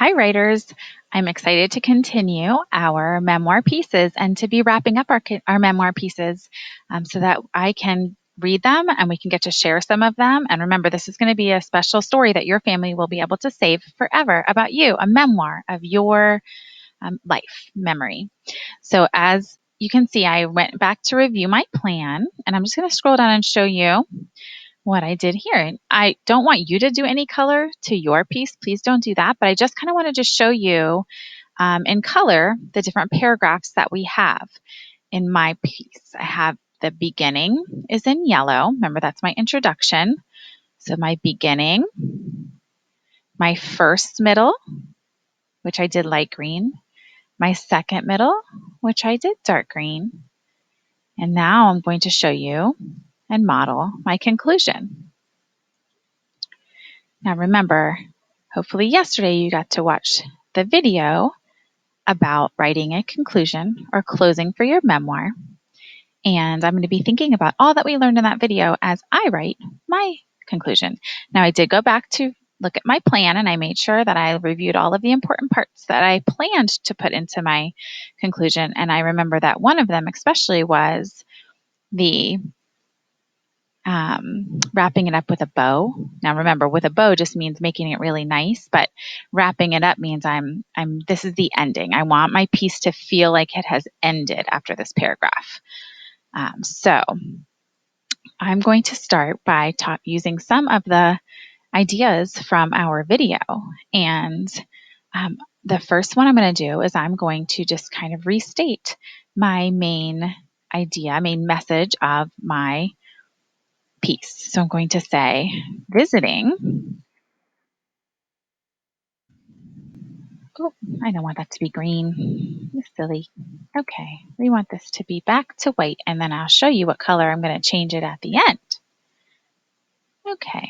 Hi, writers. I'm excited to continue our memoir pieces and to be wrapping up our memoir pieces so that I can read them and we can get to share some of them. And remember, this is going to be a special story that your family will be able to save forever about you, a memoir of your life memory. So, as you can see, I went back to review my plan, and I'm just going to scroll down and show you what I did here. And I don't want you to do any color to your piece. Please don't do that. But I just kind of wanted to show you in color the different paragraphs that we have in my piece. I have the beginning is in yellow. Remember, that's my introduction. So my beginning, my first middle, which I did light green, my second middle, which I did dark green. And now I'm going to show you and model my conclusion. Now remember, hopefully yesterday you got to watch the video about writing a conclusion or closing for your memoir. And I'm going to be thinking about all that we learned in that video as I write my conclusion. Now, I did go back to look at my plan and I made sure that I reviewed all of the important parts that I planned to put into my conclusion. And I remember that one of them especially was the wrapping it up with a bow. Now remember, with a bow just means making it really nice, but wrapping it up means this is the ending. I want my piece to feel like it has ended after this paragraph. So I'm going to start by using some of the ideas from our video. And the first one I'm going to do is I'm going to just kind of restate my main message of my piece. So I'm going to say visiting. Oh, I don't want that to be green. It's silly. Okay, we want this to be back to white, and then I'll show you what color I'm going to change it at the end. Okay.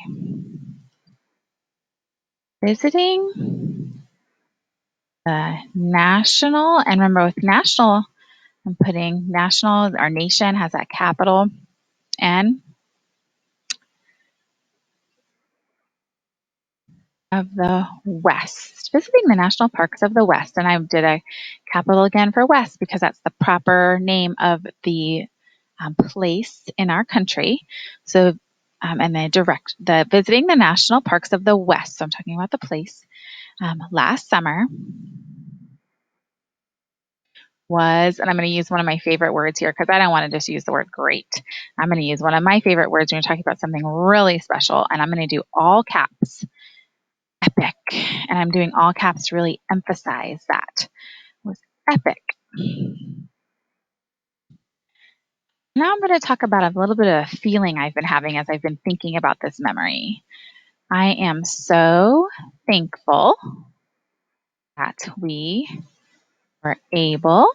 Visiting the national, and remember with national, I'm putting national, our nation has that capital N of the West, visiting the national parks of the West. And I did a capital again for West because that's the proper name of the place in our country. So, and the visiting the national parks of the West. So I'm talking about the place. Last summer was, and I'm going to use one of my favorite words here because I don't want to just use the word great. I'm going to use one of my favorite words when you're talking about something really special, and I'm going to do all caps. Epic. And I'm doing all caps to really emphasize that. It was epic. Now I'm going to talk about a little bit of a feeling I've been having as I've been thinking about this memory. I am so thankful that we were able,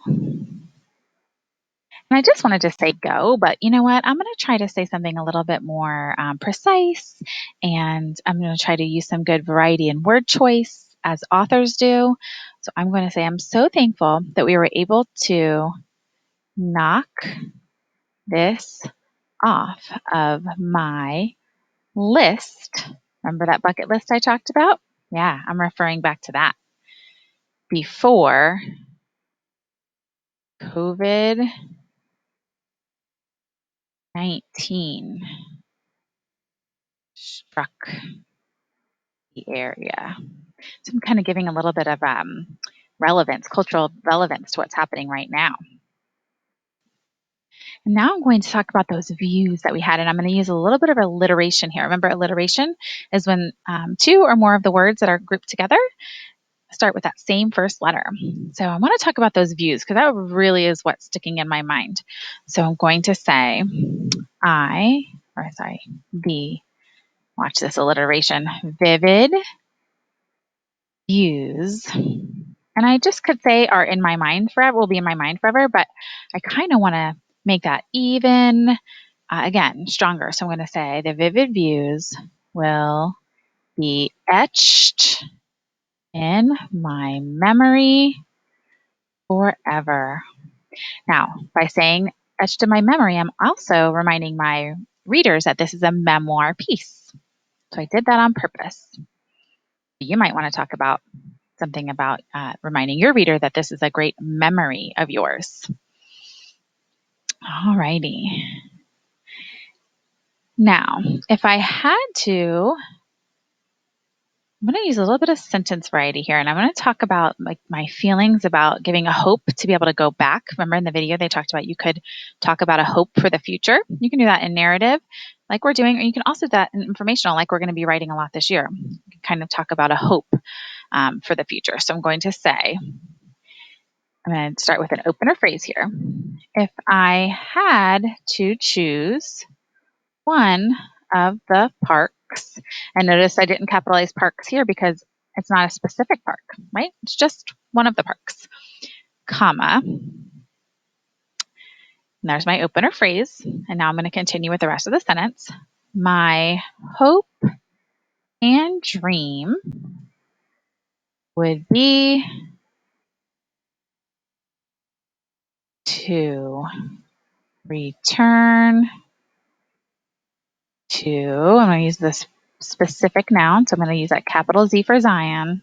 and I just wanted to say go, but you know what? I'm going to try to say something a little bit more precise, and I'm going to try to use some good variety in word choice as authors do. So I'm going to say I'm so thankful that we were able to knock this off of my list. Remember that bucket list I talked about? Yeah, I'm referring back to that. Before COVID 19 struck the area. So I'm kind of giving a little bit of relevance, cultural relevance to what's happening right now. And now I'm going to talk about those views that we had, and I'm going to use a little bit of alliteration here. Remember, alliteration is when two or more of the words that are grouped together start with that same first letter. So I want to talk about those views because that really is what's sticking in my mind. So I'm going to say watch this alliteration, vivid views. And I just could say are in my mind forever, will be in my mind forever, but I kind of want to make that even, again, stronger. So I'm going to say the vivid views will be etched in my memory forever. Now, by saying etched in my memory, I'm also reminding my readers that this is a memoir piece. So I did that on purpose. You might want to talk about something about reminding your reader that this is a great memory of yours. All righty. Now, if I had to, I'm going to use a little bit of sentence variety here, and I'm going to talk about like my feelings about giving a hope to be able to go back. Remember in the video they talked about you could talk about a hope for the future. You can do that in narrative like we're doing, or you can also do that in informational like we're going to be writing a lot this year. You can kind of talk about a hope for the future. So I'm going to say, I'm going to start with an opener phrase here. If I had to choose one of the parks, and notice I didn't capitalize parks here because it's not a specific park, right? It's just one of the parks, comma. And there's my opener phrase. And now I'm going to continue with the rest of the sentence. My hope and dream would be to return to, I'm going to use this specific noun, so I'm going to use that capital Z for Zion,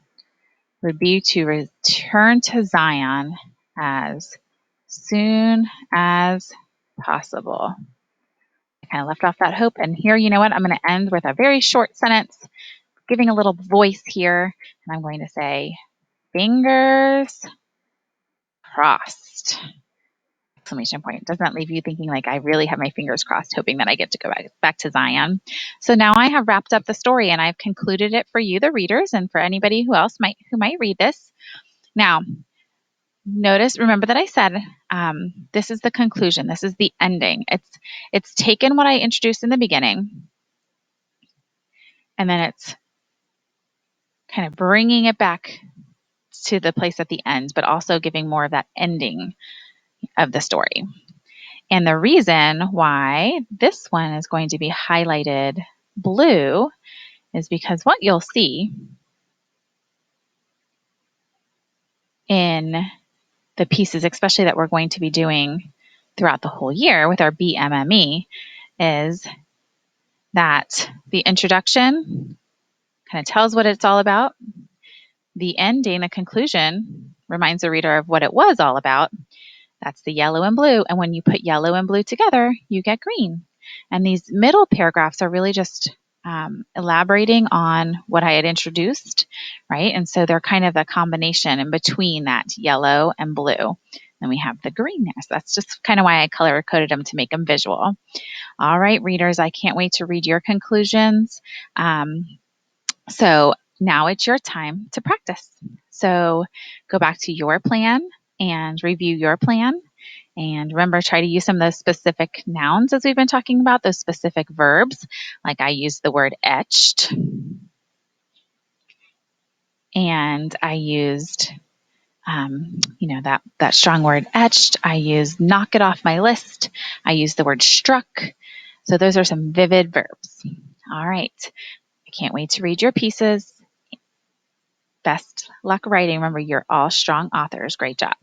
would be to return to Zion as soon as possible. I kind of left off that hope. And here, you know what? I'm going to end with a very short sentence, giving a little voice here. And I'm going to say, fingers crossed. Exclamation point. Doesn't that leave you thinking like I really have my fingers crossed, hoping that I get to go back to Zion? So now I have wrapped up the story and I've concluded it for you, the readers, and for anybody who might read this. Now, remember that I said this is the conclusion. This is the ending. It's taken what I introduced in the beginning, and then it's kind of bringing it back to the place at the end, but also giving more of that ending of the story. And the reason why this one is going to be highlighted blue is because what you'll see in the pieces, especially that we're going to be doing throughout the whole year with our BMME, is that the introduction kind of tells what it's all about. The ending, the conclusion, reminds the reader of what it was all about. That's the yellow and blue. And when you put yellow and blue together, you get green. And these middle paragraphs are really just elaborating on what I had introduced, right? And so they're kind of a combination in between that yellow and blue. Then we have the green there. So that's just kind of why I color coded them to make them visual. All right, readers, I can't wait to read your conclusions. So now it's your time to practice. So go back to your plan and review your plan. And remember, try to use some of those specific nouns as we've been talking about, those specific verbs. Like I used the word etched. And I used, that strong word etched. I used knock it off my list. I used the word struck. So those are some vivid verbs. All right. I can't wait to read your pieces. Best luck writing. Remember, you're all strong authors. Great job.